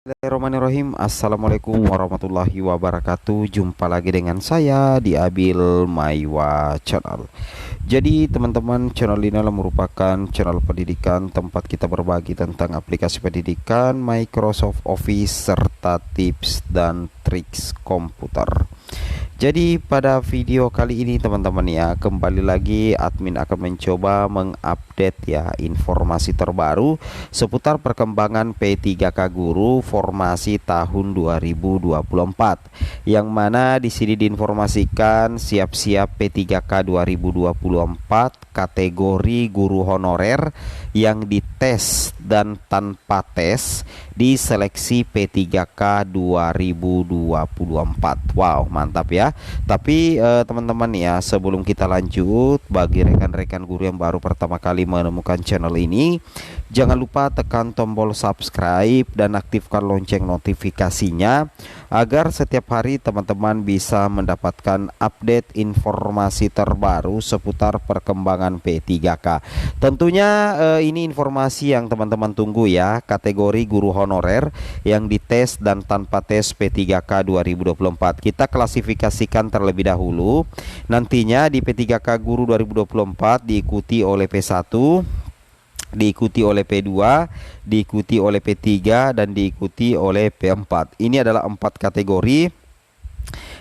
Bismillahirrahmanirrahim. Assalamualaikum warahmatullahi wabarakatuh. Jumpa lagi dengan saya di Abil Maiwa Channel. Jadi teman-teman, channel ini adalah merupakan channel pendidikan tempat kita berbagi tentang aplikasi pendidikan, Microsoft Office, serta tips dan triks komputer. Jadi pada video kali ini teman-teman ya, kembali lagi admin akan mencoba mengupdate ya informasi terbaru seputar perkembangan P3K Guru formasi tahun 2024. Yang mana di sini diinformasikan siap-siap P3K 2024 kategori guru honorer yang dites dan tanpa tes di seleksi P3K 2024. Wow, mantap ya. Tapi teman-teman ya, sebelum kita lanjut, bagi rekan-rekan guru yang baru pertama kali menemukan channel ini, jangan lupa tekan tombol subscribe dan aktifkan lonceng notifikasinya agar setiap hari teman-teman bisa mendapatkan update informasi terbaru seputar perkembangan P3K. Tentunya ini informasi yang teman-teman tunggu ya, kategori guru honorer yang dites dan tanpa tes P3K 2024. Kita klasifikasikan terlebih dahulu. Nantinya di P3K Guru 2024 diikuti oleh P1, diikuti oleh P2, diikuti oleh P3, dan diikuti oleh P4. Ini adalah 4 kategori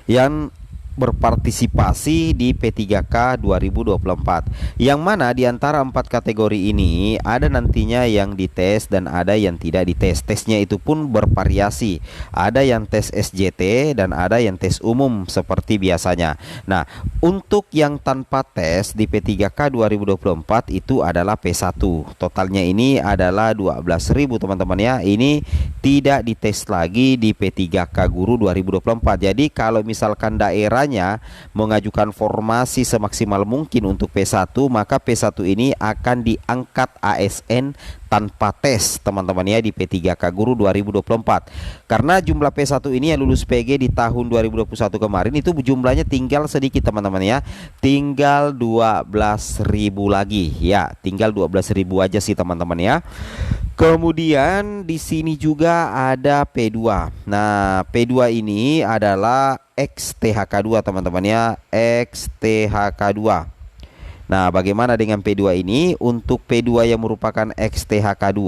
yang berpartisipasi di P3K 2024. Yang mana di antara 4 kategori ini ada nantinya yang dites dan ada yang tidak dites. Tesnya itu pun bervariasi. Ada yang tes SJT dan ada yang tes umum seperti biasanya. Nah, untuk yang tanpa tes di P3K 2024 itu adalah P1. Totalnya ini adalah 12.000 teman-teman ya. Ini tidak dites lagi di P3K Guru 2024. Jadi kalau misalkan daerah mengajukan formasi semaksimal mungkin untuk P1, maka P1 ini akan diangkat ASN tanpa tes teman-teman ya di P3K Guru 2024. Karena jumlah P1 ini yang lulus PG di tahun 2021 kemarin itu jumlahnya tinggal sedikit teman-teman ya. Tinggal 12.000 lagi ya, tinggal 12.000 aja sih teman-teman ya. Kemudian di sini juga ada P2. Nah, P2 ini adalah XTHK2 teman-teman ya, XTHK2. Nah, bagaimana dengan P2 ini? Untuk P2 yang merupakan XTHK2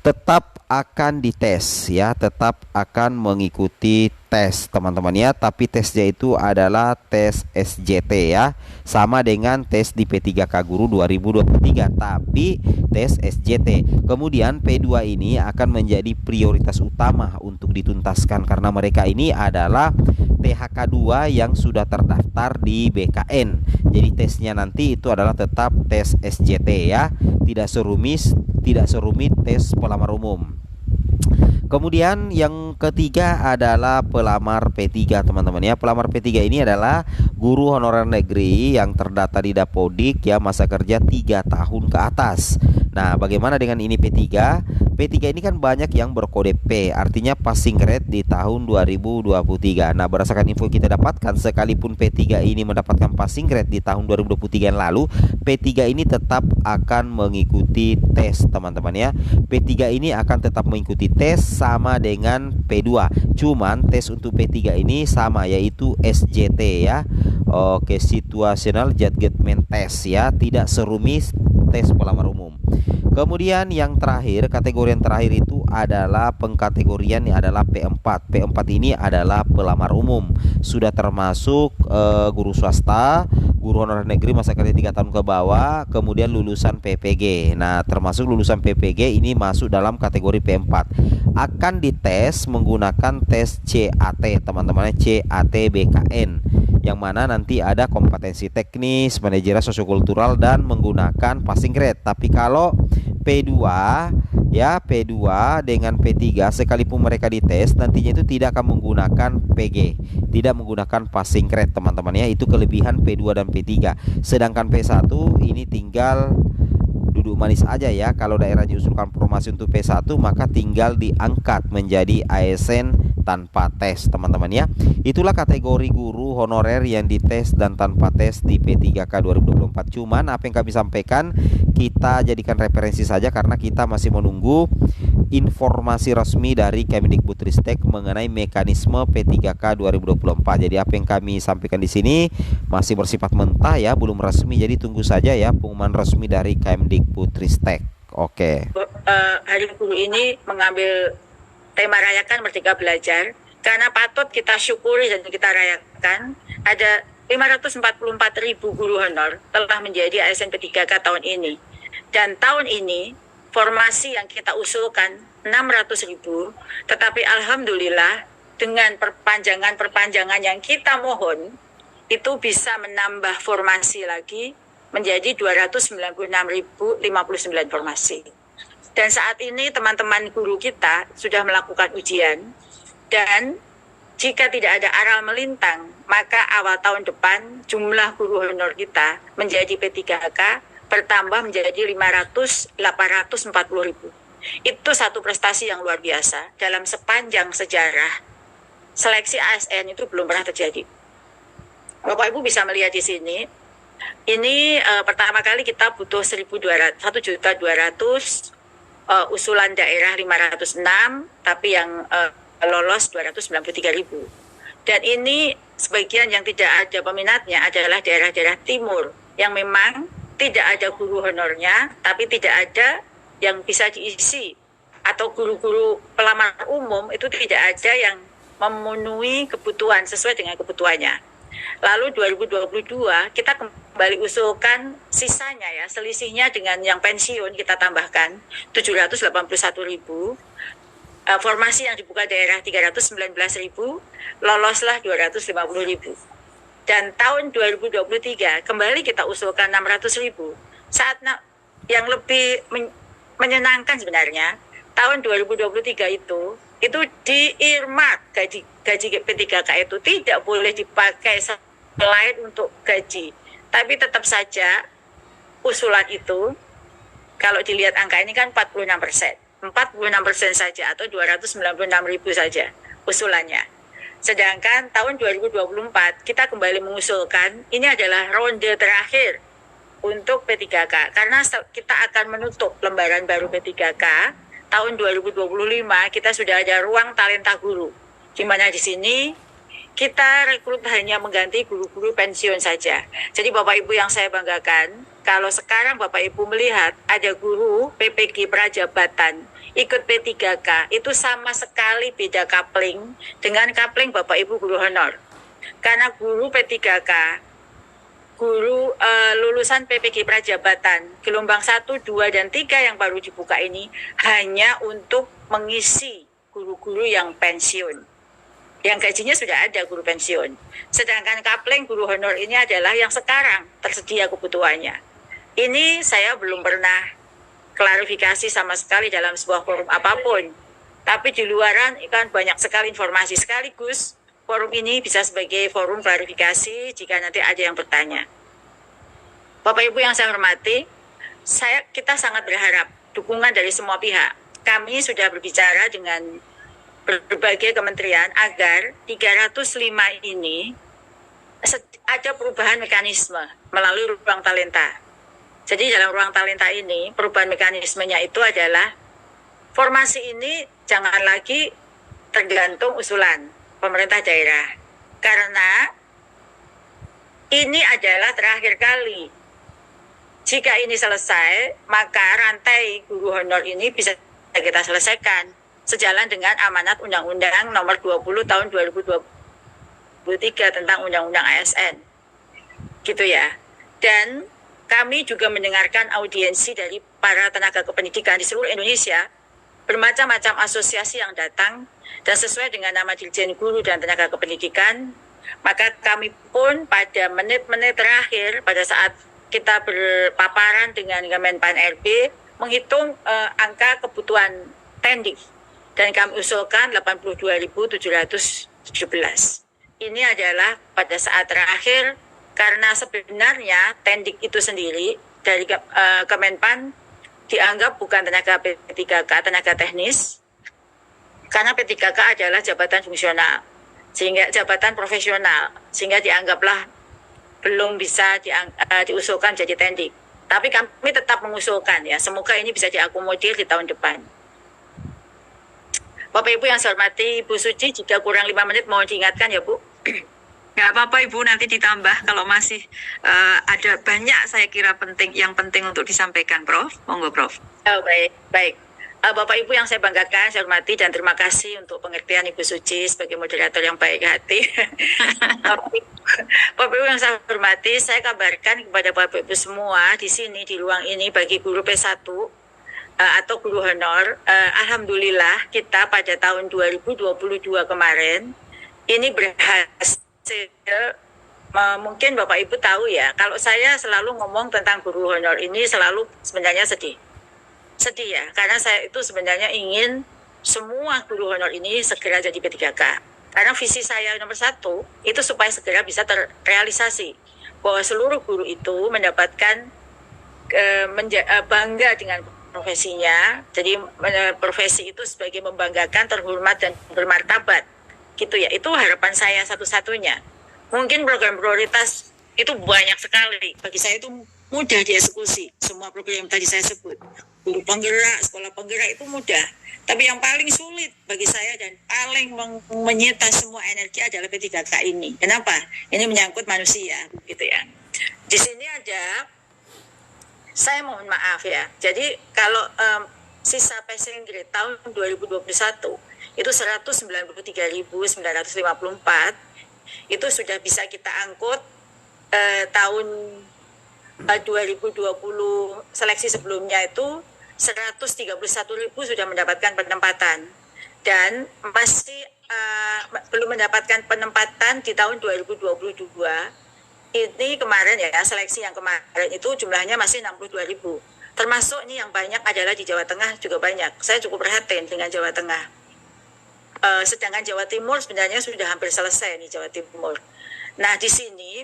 tetap akan dites ya, tetap akan mengikuti tes teman-teman ya, tapi tesnya itu adalah tes SJT ya, sama dengan tes di P3K Guru 2023 tapi tes SJT. Kemudian P2 ini akan menjadi prioritas utama untuk dituntaskan karena mereka ini adalah THK2 yang sudah terdaftar di BKN. Jadi tesnya nanti itu adalah tetap tes SJT ya, tidak serumit tes pelamar umum. Kemudian yang ketiga adalah pelamar P3 teman-teman ya. Pelamar P3 ini adalah guru honorer negeri yang terdata di Dapodik ya, masa kerja 3 tahun ke atas. Nah, bagaimana dengan ini P3? P3 ini kan banyak yang berkode P, artinya passing grade di tahun 2023. Nah, berdasarkan info yang kita dapatkan, sekalipun P3 ini mendapatkan passing grade di tahun 2023 yang lalu, P3 ini tetap akan mengikuti tes teman-teman ya. P3 ini akan tetap mengikuti tes sama dengan P2. Cuman tes untuk P3 ini sama, yaitu SJT ya. Oke, situational judgment test ya, tidak serumit tes pelamar umum. Kemudian yang terakhir, kategori yang terakhir itu adalah pengkategorian yang adalah P4. P4 ini adalah pelamar umum, sudah termasuk guru swasta, guru honorer negeri masa kerja 3 tahun ke bawah, kemudian lulusan PPG. Nah, termasuk lulusan PPG ini masuk dalam kategori P4. Akan dites menggunakan tes CAT teman-teman, CAT BKN, yang mana nanti ada kompetensi teknis, manajerial, sosiokultural, dan menggunakan passing grade. Tapi kalau P2 ya, P2 dengan P3 sekalipun mereka dites nantinya itu tidak akan menggunakan PG, tidak menggunakan passing grade teman-teman ya. Itu kelebihan P2 dan P3. Sedangkan P1 ini tinggal duduk manis aja ya. Kalau daerah diusulkan formasi untuk P1 maka tinggal diangkat menjadi ASN tanpa tes, teman-teman ya. Itulah kategori guru honorer yang dites dan tanpa tes di P3K 2024. Cuman apa yang kami sampaikan kita jadikan referensi saja karena kita masih menunggu informasi resmi dari Kemdikbudristek mengenai mekanisme P3K 2024. Jadi apa yang kami sampaikan di sini masih bersifat mentah ya, belum resmi. Jadi tunggu saja ya pengumuman resmi dari Kemdikbudristek. Oke. Hari Guru ini mengambil tema rayakan Merdeka Belajar karena patut kita syukuri dan kita rayakan ada 544.000 guru honor telah menjadi ASN P3K tahun ini. Dan tahun ini formasi yang kita usulkan 600.000, tetapi alhamdulillah dengan perpanjangan yang kita mohon itu bisa menambah formasi lagi menjadi 296.059 formasi. Dan saat ini teman-teman guru kita sudah melakukan ujian dan jika tidak ada aral melintang, maka awal tahun depan jumlah guru honor kita menjadi P3K bertambah menjadi 840.000. Itu satu prestasi yang luar biasa dalam sepanjang sejarah seleksi ASN itu belum pernah terjadi. Bapak Ibu bisa melihat di sini. Ini pertama kali kita butuh 1.200 usulan daerah 506, tapi yang lolos 293.000. Dan ini sebagian yang tidak ada peminatnya adalah daerah-daerah timur yang memang tidak ada guru honornya, tapi tidak ada yang bisa diisi, atau guru-guru pelamar umum itu tidak ada yang memenuhi kebutuhan sesuai dengan kebutuhannya. Lalu 2022 kita kembali usulkan sisanya ya, selisihnya dengan yang pensiun kita tambahkan 781.000. Formasi yang dibuka daerah 319.000, loloslah 250.000. Dan tahun 2023 kembali kita usulkan 600.000. Saat yang lebih menyenangkan sebenarnya tahun 2023 itu di-earmark gaji P3K itu tidak boleh dipakai selain untuk gaji. Tapi tetap saja usulan itu kalau dilihat angka ini kan 46%. 46% saja atau 296.000 saja usulannya. Sedangkan tahun 2024 kita kembali mengusulkan ini adalah ronde terakhir untuk P3K karena kita akan menutup lembaran baru P3K tahun 2025. Kita sudah ada ruang talenta guru di mana di sini kita rekrut hanya mengganti guru-guru pensiun saja. Jadi Bapak Ibu yang saya banggakan, kalau sekarang Bapak Ibu melihat ada guru PPG Prajabatan ikut P3K, itu sama sekali beda kapling dengan kapling Bapak Ibu guru honor. Karena guru P3K, guru lulusan PPG Prajabatan, gelombang 1, 2, dan 3 yang baru dibuka ini hanya untuk mengisi guru-guru yang pensiun. Yang gajinya sudah ada guru pensiun. Sedangkan kapling guru honor ini adalah yang sekarang tersedia kebutuhannya. Ini saya belum pernah klarifikasi sama sekali dalam sebuah forum apapun. Tapi di luaran kan banyak sekali informasi. Sekaligus forum ini bisa sebagai forum klarifikasi jika nanti ada yang bertanya. Bapak Ibu yang saya hormati, kita sangat berharap dukungan dari semua pihak. Kami sudah berbicara dengan berbagai kementerian agar 305 ini ada perubahan mekanisme melalui ruang talenta. Jadi dalam ruang talenta ini perubahan mekanismenya itu adalah formasi ini jangan lagi tergantung usulan pemerintah daerah. Karena ini adalah terakhir kali. Jika ini selesai, maka rantai guru honor ini bisa kita selesaikan sejalan dengan amanat Undang-Undang Nomor 20 Tahun 2023 tentang Undang-Undang ASN. Gitu ya. Dan kami juga mendengarkan audiensi dari para tenaga kependidikan di seluruh Indonesia, bermacam-macam asosiasi yang datang, dan sesuai dengan nama Dirjen Guru dan Tenaga Kependidikan, maka kami pun pada menit-menit terakhir, pada saat kita berpaparan dengan Kemenpan RB, menghitung angka kebutuhan tendik, dan kami usulkan 82.717. Ini adalah pada saat terakhir, karena sebenarnya tendik itu sendiri dari Kemenpan dianggap bukan tenaga P3K, tenaga teknis, Karena P3K adalah jabatan fungsional, sehingga jabatan profesional, sehingga dianggaplah belum bisa diusulkan jadi tendik. Tapi kami tetap mengusulkan ya, semoga ini bisa diakomodir di tahun depan. Bapak Ibu yang saya hormati, Bu Suci, jika kurang 5 menit mohon diingatkan ya Bu. Nggak apa-apa Ibu, nanti ditambah kalau masih ada banyak saya kira yang penting untuk disampaikan, Prof. Monggo, Prof. Oh, baik. Bapak Ibu yang saya banggakan, saya hormati dan terima kasih untuk pengertian Ibu Suci sebagai moderator yang baik hati. Bapak Ibu yang saya hormati, saya kabarkan kepada Bapak Ibu semua di sini di ruang ini bagi guru P1 atau guru honor, alhamdulillah kita pada tahun 2022 kemarin ini berhasil. Mungkin Bapak Ibu tahu ya, kalau saya selalu ngomong tentang guru honor ini selalu sebenarnya sedih ya, karena saya itu sebenarnya ingin semua guru honor ini segera jadi P3K, karena visi saya nomor 1 itu supaya segera bisa terrealisasi bahwa seluruh guru itu mendapatkan bangga dengan profesinya, jadi profesi itu sebagai membanggakan, terhormat dan bermartabat gitu ya. Itu harapan saya satu-satunya. Mungkin program prioritas itu banyak sekali, bagi saya itu mudah dieksekusi semua program yang tadi saya sebut. Guru penggerak, sekolah penggerak itu mudah. Tapi yang paling sulit bagi saya dan paling menyita semua energi adalah P3K ini. Kenapa? Ini menyangkut manusia, gitu ya. Di sini ada, saya mohon maaf ya. Jadi kalau sisa passing grade tahun 2021 itu 193.954 itu sudah bisa kita angkut tahun 2020 seleksi sebelumnya itu 131.000 sudah mendapatkan penempatan dan masih belum mendapatkan penempatan di tahun 2022. Ini kemarin ya, seleksi yang kemarin itu jumlahnya masih 62.000. Termasuk ini yang banyak adalah di Jawa Tengah juga banyak. Saya cukup perhatian dengan Jawa Tengah. Sedangkan Jawa Timur sebenarnya sudah hampir selesai nih Jawa Timur. Nah di sini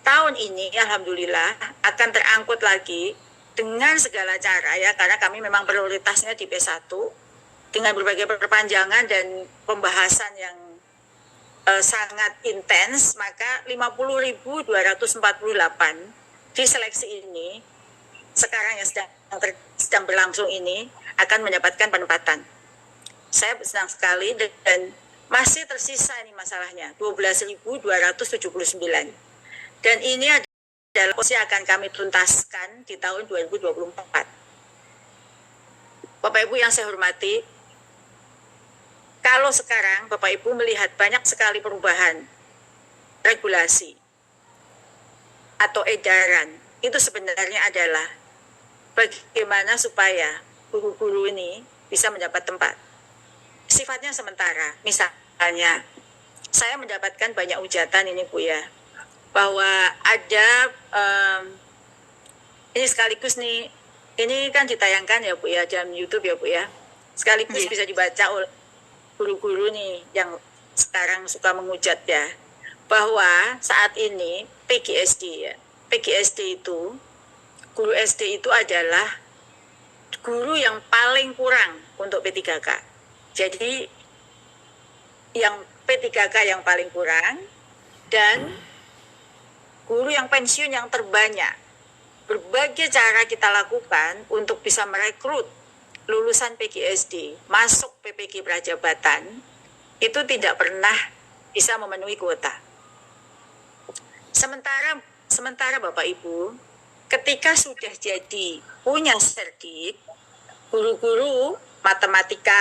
tahun ini alhamdulillah akan terangkut lagi dengan segala cara ya, karena kami memang prioritasnya di P1 dengan berbagai perpanjangan dan pembahasan yang sangat intens, maka 50.248 di seleksi ini sekarang yang sedang berlangsung ini akan mendapatkan penempatan. Saya senang sekali dan masih tersisa ini masalahnya 12.279 dan ini adalah posisi akan kami tuntaskan di tahun 2024. Bapak Ibu yang saya hormati, kalau sekarang Bapak Ibu melihat banyak sekali perubahan regulasi atau edaran, itu sebenarnya adalah bagaimana supaya guru-guru ini bisa mendapat tempat. Sifatnya sementara. Misalnya, saya mendapatkan banyak hujatan ini Bu ya, bahwa ada ini sekaligus nih, ini kan ditayangkan ya Bu ya, dalam YouTube ya Bu ya, sekaligus bisa dibaca oleh guru-guru nih yang sekarang suka menghujat ya, bahwa saat ini PGSD ya, PGSD itu, guru SD itu adalah guru yang paling kurang untuk P3K. Jadi yang P3K yang paling kurang dan guru yang pensiun yang terbanyak. Berbagai cara kita lakukan untuk bisa merekrut lulusan PGSD masuk PPG Prajabatan itu tidak pernah bisa memenuhi kuota. Sementara Bapak Ibu, ketika sudah jadi punya serdik, guru-guru matematika